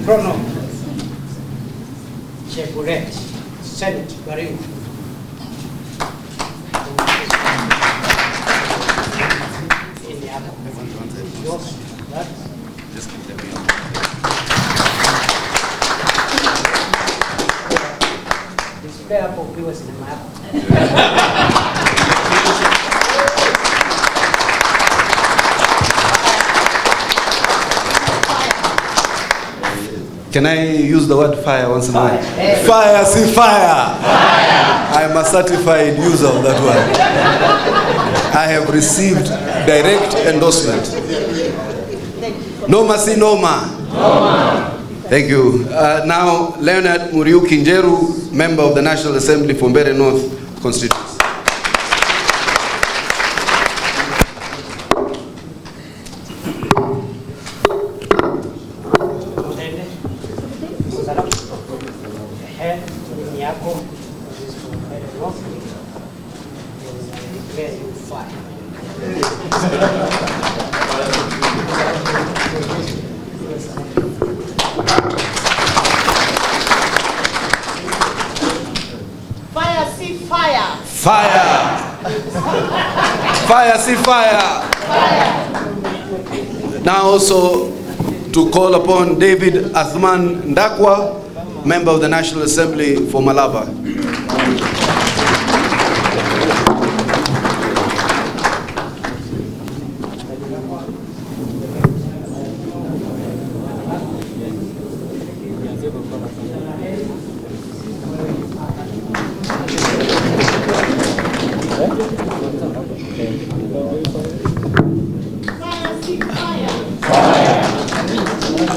Prono Chebulet, Senate Baringo. Espera por vivo esse mapa. Can I use the word fire once in a while? Fire, see fire. I am a certified user of that word. I have received direct endorsement. Noma si noma. Thank you. Now, Leonard Muriuki Njeru, member of the National Assembly for Mbeere North constituency. Fire! Fire, see fire! Now also to call upon David Athman Ndakwa, member of the National Assembly for Malaba.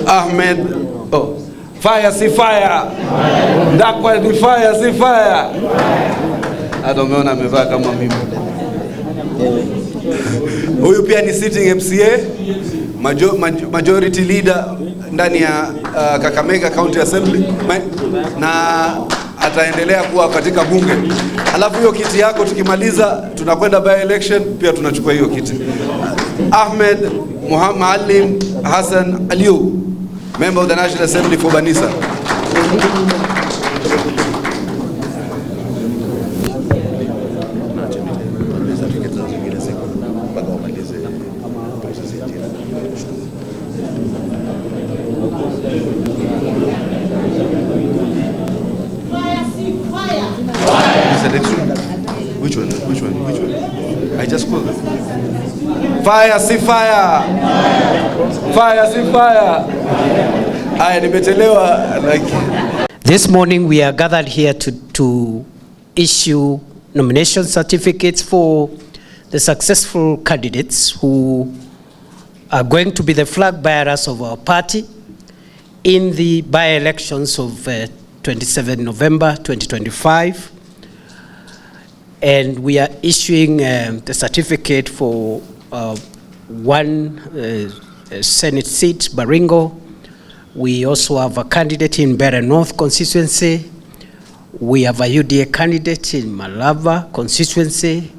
Ahmed, oh, fire, see fire. Ndakwa ni fire, see fire. Adomeona amevaa kama mimi. Huyu pia ni sitting MCA, majority leader ndani ya Kakamega County Assembly, na ataendelea kuwa katika bunge. Alafu hiyo kiti yako tukimaliza tunakwenda by election pia tunachukua hiyo kiti. Ahmed Maalim Hassan Aliu, member of the National Assembly for Banisa. Which one? I just called them. Fire, see fire. Fire, see fire. I nimetelewa like. This morning we are gathered here to issue nomination certificates for the successful candidates who are going to be the flag bearers of our party in the by-elections of 27 November 2025. And we are issuing the certificate for one Senate seat, Baringo. We also have a candidate in Mbeere North constituency. We have a UDA candidate in Malava constituency.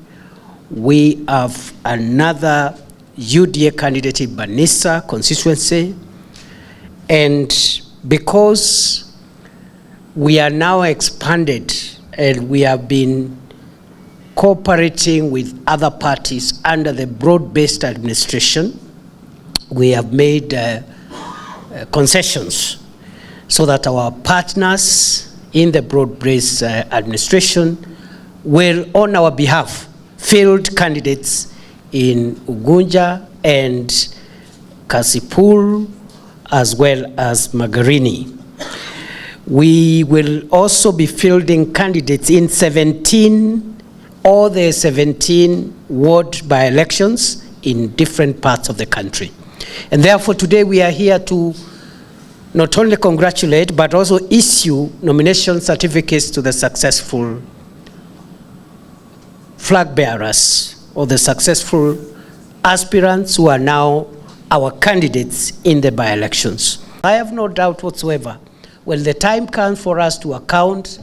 We have another UDA candidate in Banisa constituency. And because we are now expanded and we have been cooperating with other parties under the broad-based administration, we have made concessions so that our partners in the broad-based administration will, on our behalf, field candidates in Ugunja and Kasipul, as well as Magarini. We will also be fielding candidates in all the 17 ward by-elections in different parts of the country. And therefore today we are here to not only congratulate but also issue nomination certificates to the successful flag bearers or the successful aspirants who are now our candidates in the by-elections. I have no doubt whatsoever, when the time comes for us to account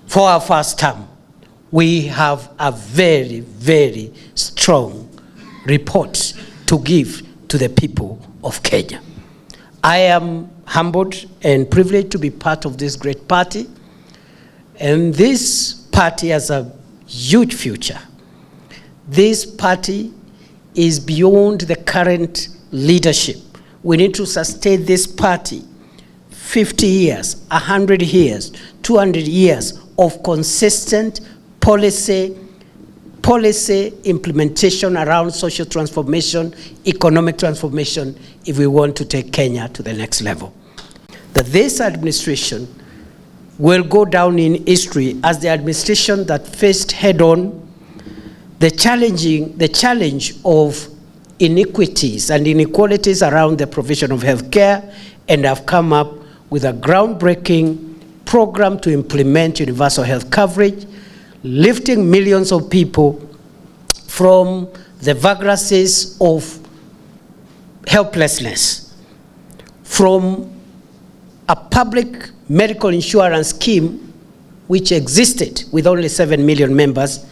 for our first term, we have a very, very strong report to give to the people of Kenya. I am humbled and privileged to be part of this great party. And this party has a huge future. This party is beyond the current leadership. We need to sustain this party 50 years, 100 years, 200 years of consistent policy implementation around social transformation, economic transformation, if we want to take Kenya to the next level. That this administration will go down in history as the administration that faced head-on the challenge of inequities and inequalities around the provision of health care, and have come up with a groundbreaking program to implement universal health coverage, lifting millions of people from the vagaries of helplessness, from a public medical insurance scheme which existed with only 7 million members.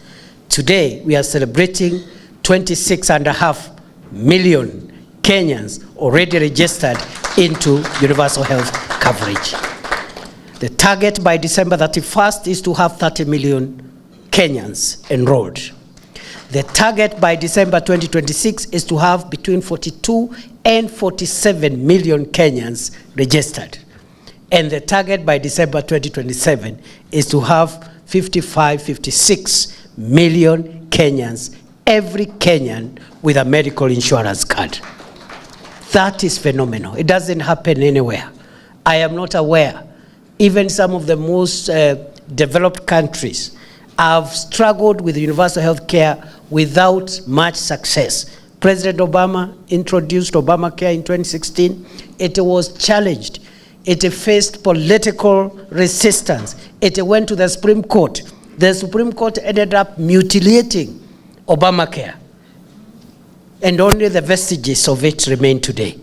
Today, we are celebrating 26.5 million Kenyans already registered into universal health coverage. The target by December 31st is to have 30 million Kenyans enrolled. The target by December 2026 is to have between 42 and 47 million Kenyans registered. And the target by December 2027 is to have 55, 56 million Kenyans, every Kenyan with a medical insurance card. That is phenomenal. It doesn't happen anywhere. I am not aware. Even some of the most developed countries have struggled with universal health care without much success. President Obama introduced Obamacare in 2016. It was challenged. It faced political resistance. It went to the Supreme Court. The Supreme Court ended up mutilating Obamacare, and only the vestiges of it remain today.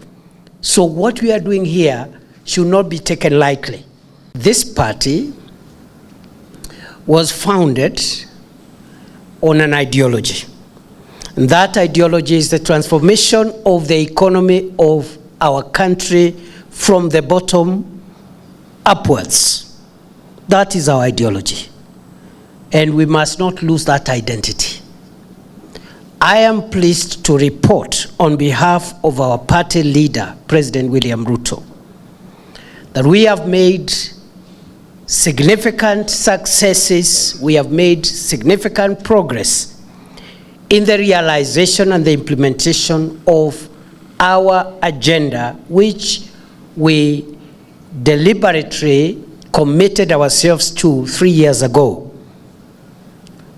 So what we are doing here should not be taken lightly. This party was founded on an ideology. And that ideology is the transformation of the economy of our country from the bottom upwards. That is our ideology. And we must not lose that identity. I am pleased to report on behalf of our party leader, President William Ruto, that we have made significant successes, we have made significant progress in the realization and the implementation of our agenda, which we deliberately committed ourselves to 3 years ago.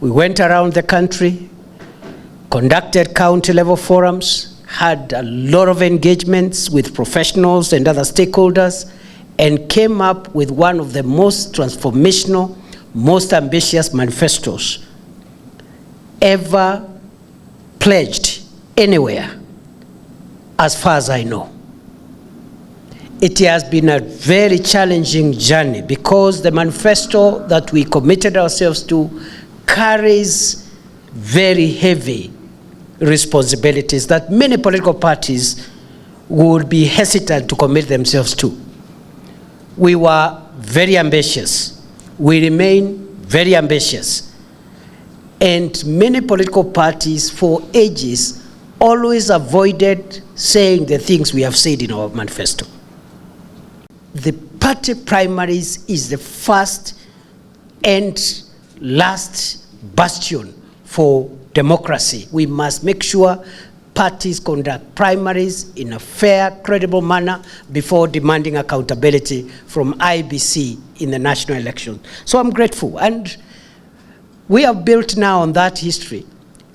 We went around the country, conducted county-level forums, had a lot of engagements with professionals and other stakeholders, and came up with one of the most transformational, most ambitious manifestos ever pledged anywhere, as far as I know. It has been a very challenging journey because the manifesto that we committed ourselves to carries very heavy responsibilities that many political parties would be hesitant to commit themselves to. We were very ambitious. We remain very ambitious. And many political parties for ages always avoided saying the things we have said in our manifesto. The party primaries is the first and last bastion for democracy. We must make sure parties conduct primaries in a fair, credible manner before demanding accountability from IBC in the national election. So I'm grateful. And we have built now on that history.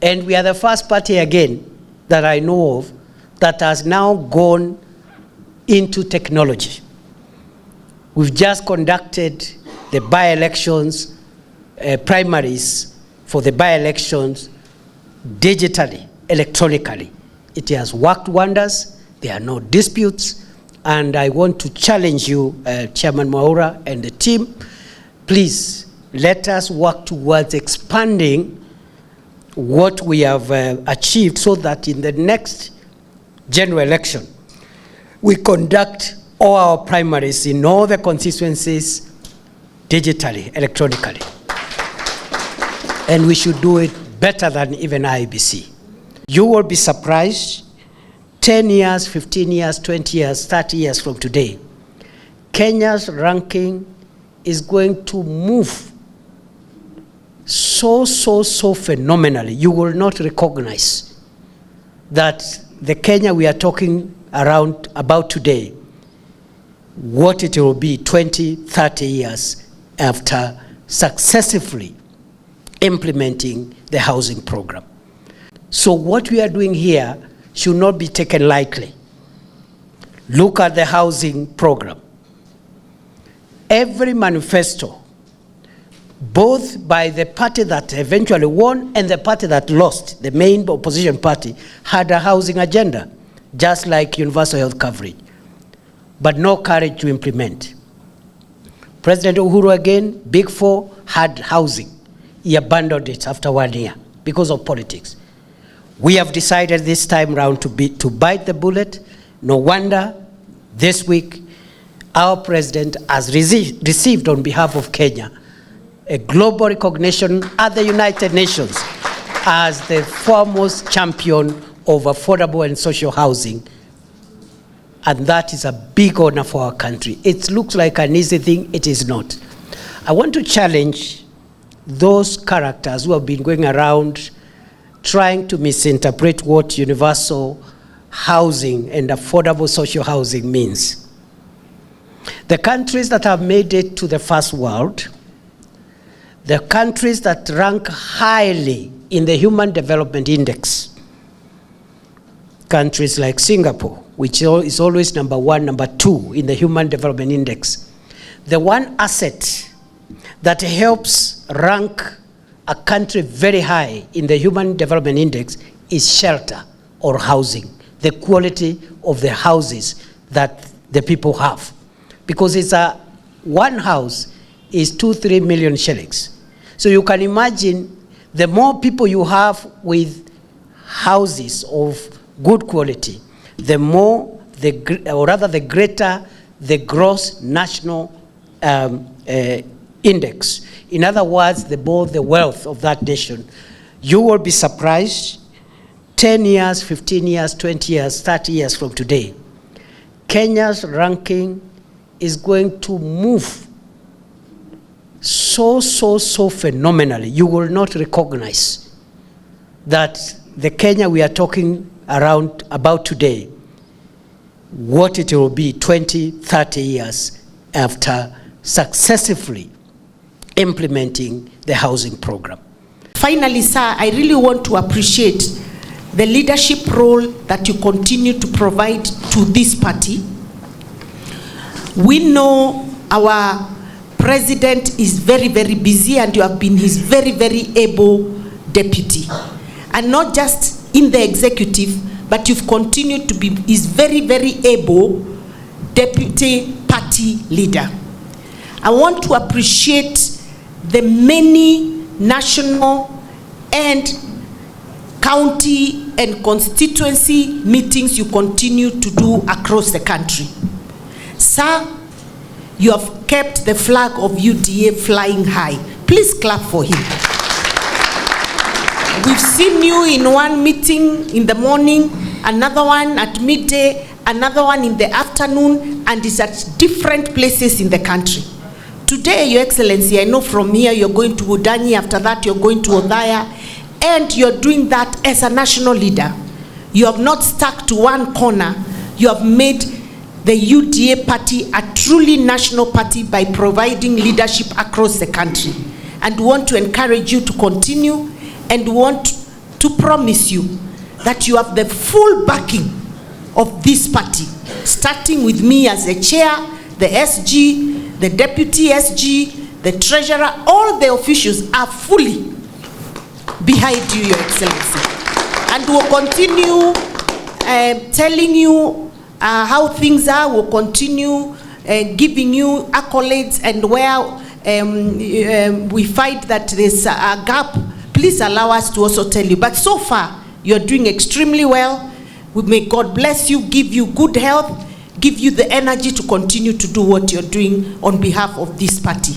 And we are the first party again that I know of that has now gone into technology. We've just conducted the by-elections, primaries for the by-elections digitally, electronically. It has worked wonders. There are no disputes. And I want to challenge you, Chairman Mwaura and the team, please let us work towards expanding what we have achieved so that in the next general election, we conduct all our primaries in all the constituencies digitally, electronically. And we should do it better than even IEBC. You will be surprised, 10 years, 15 years, 20 years, 30 years from today, Kenya's ranking is going to move so phenomenally. You will not recognize that the Kenya we are talking about today, what it will be 20, 30 years after successfully implementing the housing program. So what we are doing here should not be taken lightly. Look at the housing program. Every manifesto, both by the party that eventually won and the party that lost, the main opposition party, had a housing agenda, just like universal health coverage, but no courage to implement. President Uhuru again, Big Four, had housing. He abandoned it after 1 year because of politics. We have decided this time round to bite the bullet. No wonder this week our president has received on behalf of Kenya a global recognition at the United Nations as the foremost champion of affordable and social housing. And that is a big honor for our country. It looks like an easy thing, it is not. I want to challenge those characters who have been going around trying to misinterpret what universal housing and affordable social housing means. The countries that have made it to the first world, the countries that rank highly in the Human Development Index, countries like Singapore, which is always number 1, number 2 in the Human Development Index, the one asset that helps rank a country very high in the Human Development Index is shelter or housing, the quality of the houses that the people have. Because it's one house is 2-3 million shillings. So you can imagine the more people you have with houses of good quality, the more, the greater the gross national index. In other words, the more the wealth of that nation. You will be surprised, 10 years, 15 years, 20 years, 30 years from today, Kenya's ranking is going to move so phenomenally. You will not recognize that the Kenya we are talking about today, what it will be 20, 30 years after successfully implementing the housing program. Finally, sir, I really want to appreciate the leadership role that you continue to provide to this party. We know our president is very busy, and you have been his very able deputy. And not just in the executive, but you've continued to be his very able deputy party leader. I want to appreciate the many national and county and constituency meetings you continue to do across the country. Sir, you have kept the flag of UDA flying high. Please clap for him. We've seen you in one meeting in the morning, another one at midday, another one in the afternoon, and it's at different places in the country. Today, Your Excellency, I know from here you're going to Udanyi, after that you're going to Odhaya, and you're doing that as a national leader. You have not stuck to one corner. You have made the UDA party a truly national party by providing leadership across the country. And we want to encourage you to continue, and we want to promise you that you have the full backing of this party, starting with me as the chair, the SG, the deputy SG, the treasurer. All the officials are fully behind you, Your Excellency. And we'll continue telling you how things are. We'll continue giving you accolades, and where we find that there's a gap, please allow us to also tell you. But so far, you're doing extremely well. May God bless you, give you good health, give you the energy to continue to do what you're doing on behalf of this party.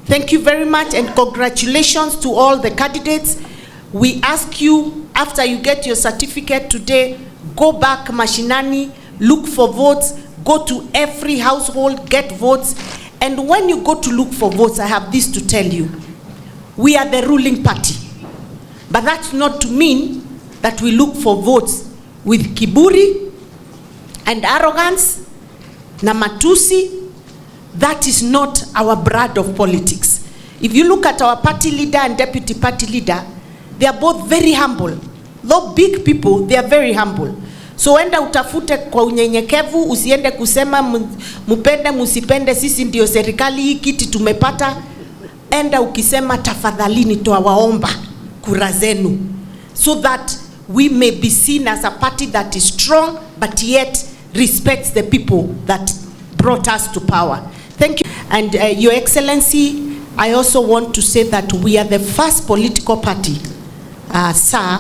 Thank you very much, and congratulations to all the candidates. We ask you, after you get your certificate today, go back mashinani, look for votes, go to every household, get votes. And when you go to look for votes, I have this to tell you. We are the ruling party. But that's not to mean that we look for votes with kiburi and arrogance, na matusi. That is not our brand of politics. If you look at our party leader and deputy party leader, they are both very humble. Though big people, they are very humble. So enda utafute kwa unyenyekevu, usiende kusema mupende musipende sisi ndio serikali hii kiti tumepata. Enda ukisema tafadhalini tuwaomba kura zenu, so that we may be seen as a party that is strong but yet respects the people that brought us to power. Thank you. And Your Excellency, I also want to say that we are the first political party, sir,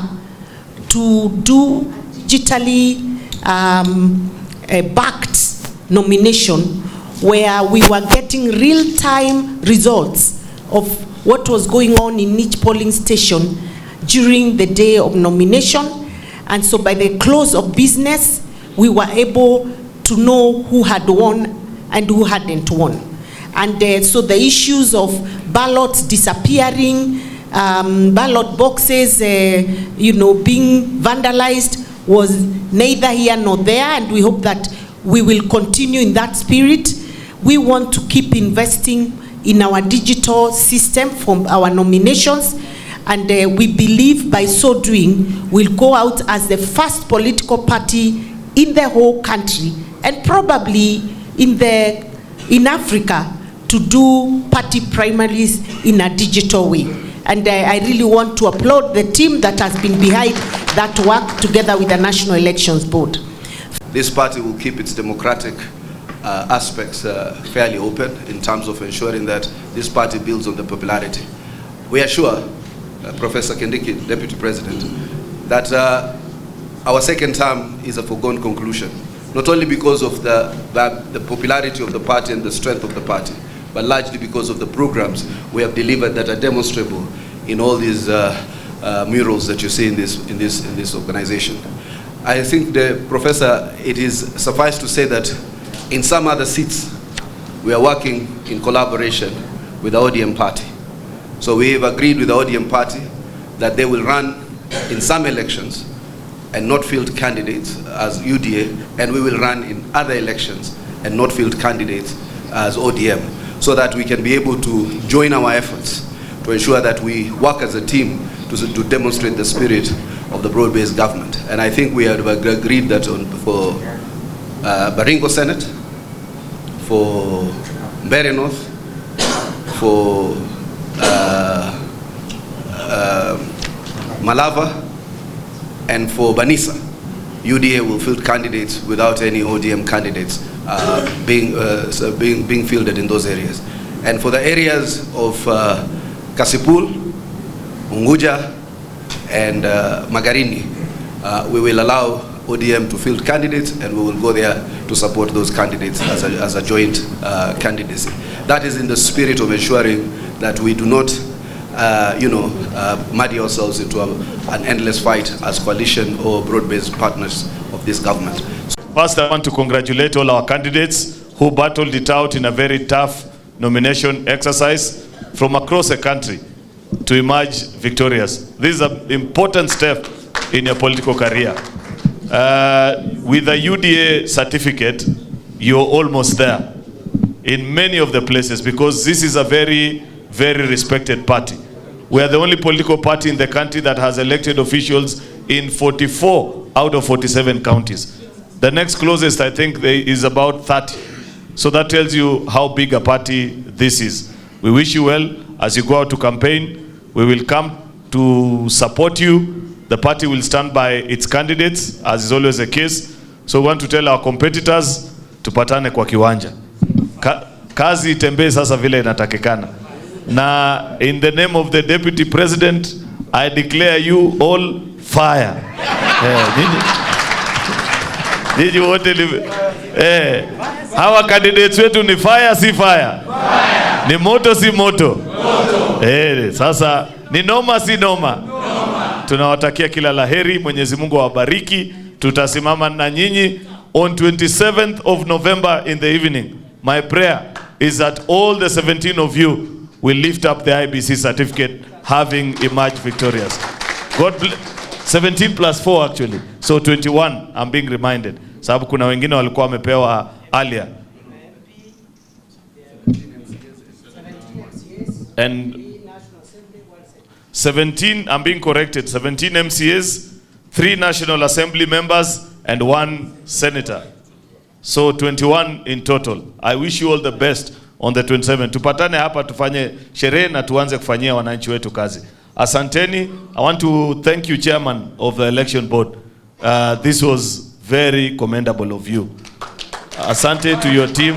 to do digitally backed nomination, where we were getting real-time results of what was going on in each polling station during the day of nomination. And so by the close of business, we were able to know who had won and who hadn't won. And so the issues of ballots disappearing, ballot boxes being vandalized was neither here nor there, and we hope that we will continue in that spirit. We want to keep investing in our digital system from our nominations, and we believe by so doing we'll go out as the first political party in the whole country, and probably in Africa, to do party primaries in a digital way. And I really want to applaud the team that has been behind that work together with the National Elections Board. This party will keep its democratic aspects fairly open in terms of ensuring that this party builds on the popularity. We are sure, Professor Kindiki, Deputy President, that our second term is a foregone conclusion, not only because of the popularity of the party and the strength of the party, but largely because of the programs we have delivered that are demonstrable in all these murals that you see in this organization. I think, Professor, it is suffice to say that in some other seats, we are working in collaboration with the ODM party. So we have agreed with the ODM party that they will run in some elections and not field candidates as UDA, and we will run in other elections and not field candidates as ODM, so that we can be able to join our efforts to ensure that we work as a team to demonstrate the spirit of the broad-based government. And I think we have agreed that for Baringo Senate, for Mbeere North, for Malava, and for Banisa, UDA will field candidates without any ODM candidates being fielded in those areas. And for the areas of Kasipul, Unguja, and Magarini, we will allow ODM to field candidates, and we will go there to support those candidates as a joint candidacy. That is in the spirit of ensuring that we do not muddy ourselves into an endless fight as coalition or broad-based partners of this government. First, I want to congratulate all our candidates who battled it out in a very tough nomination exercise from across the country to emerge victorious. This is an important step in your political career. With the UDA certificate, you're almost there in many of the places, because this is a very, very respected party. We are the only political party in the country that has elected officials in 44 out of 47 counties. The next closest, I think, is about 30. So that tells you how big a party this is. We wish you well as you go out to campaign. We will come to support you. The party will stand by its candidates, as is always the case. So we want to tell our competitors, tupatane kwa kiwanja. Kazi itembee sasa vile inatakikana. Na in the name of the Deputy President, I declare you all fire. Nyinyi wote ni hawa candidates wetu ni fire si fire? Ni moto si moto? Sasa ni noma si noma? Tunawatakia kila laheri, Mwenyezi Mungu awabariki. Tutasimama na nyinyi on 27th of November in the evening. My prayer is that all the 17 of you will lift up the IBC certificate having emerged victorious. God bless. 17 plus 4 actually. So 21, I'm being reminded. Sababu kuna wengine walikuwa wamepewa earlier. And 17, I'm being corrected, 17 MCAs, 3 National Assembly members, and 1 senator. So 21 in total. I wish you all the best on the 27th. Tupatane hapa tufanye sherehe na tuanze kufanyia wananchi wetu kazi. Asanteni. I want to thank you, Chairman of the Election Board. This was very commendable of you. Asante to your team.